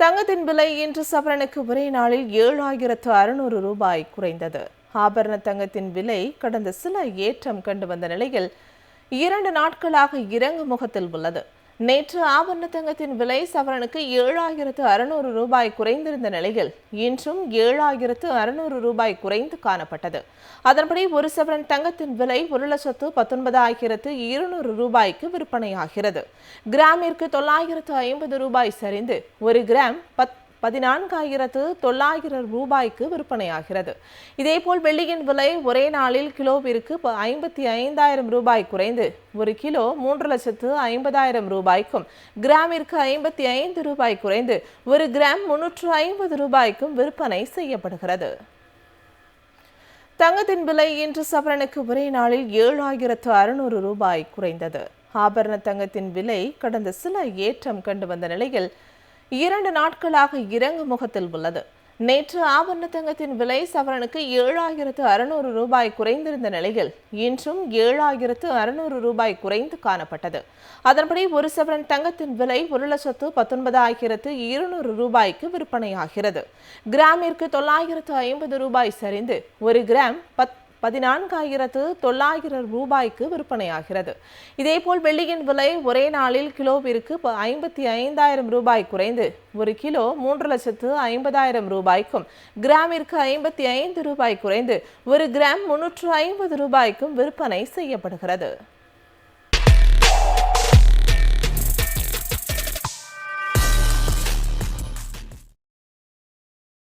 தங்கத்தின் விலை இன்று சவரனுக்கு ஒரே நாளில் 7,600 ரூபாய் குறைந்தது. ஆபரண தங்கத்தின் விலை கடந்த சில ஏற்றம் கண்டு வந்த நிலையில் 2 நாட்களாக இறங்கு முகத்தில் உள்ளது. நேற்று ஆபரண தங்கத்தின் விலை சவரனுக்கு 7,600 ரூபாய் குறைந்திருந்த நிலையில் இன்றும் 7,600 ரூபாய் குறைந்து காணப்பட்டது. அதன்படி ஒரு சவரன் தங்கத்தின் விலை 1,19,200 ரூபாய்க்கு விற்பனையாகிறது. கிராமிற்கு 950 ரூபாய் சரிந்து 1 கிராம் 14,900 ரூபாய்க்கு விற்பனையாகிறது. இதேபோல் வெள்ளியின் விலை ஒரே நாளில் கிலோவிற்கு 55,000 ரூபாய் குறைந்து 1 கிலோ 3,50,000 ரூபாய்க்கும், கிராமிற்கு 55 ரூபாய் குறைந்து 1 கிராம் 350 ரூபாய்க்கும் விற்பனை செய்யப்படுகிறது. தங்கத்தின் விலை இன்று சவரனுக்கு ஒரே நாளில் 7,600 ரூபாய் குறைந்தது. ஆபரண தங்கத்தின் விலை கடந்த சில ஏற்றம் கண்டு வந்த நிலையில் 2 நாட்களாக இறங்கு முகத்தில் உள்ளது. நேற்று ஆபரண தங்கத்தின் விலை சவரனுக்கு 7,600 ரூபாய் குறைந்திருந்த நிலையில் இன்றும் 7,600 ரூபாய் குறைந்து காணப்பட்டது. அதன்படி ஒரு சவரன் தங்கத்தின் விலை 1,19,200 ரூபாய்க்கு விற்பனையாகிறது. கிராமிற்கு 950 ரூபாய் சரிந்து 1 கிராம் 14,900 ரூபாய்க்கு விற்பனையாகிறது. இதேபோல் வெள்ளியின் விலை ஒரே நாளில் கிலோவிற்கு 55,000 ரூபாய் குறைந்து 1 கிலோ 3,50,000 ரூபாய்க்கும், கிராமிற்கு 55 ரூபாய் குறைந்து 1 கிராம் 350 ரூபாய்க்கும் விற்பனை செய்யப்படுகிறது.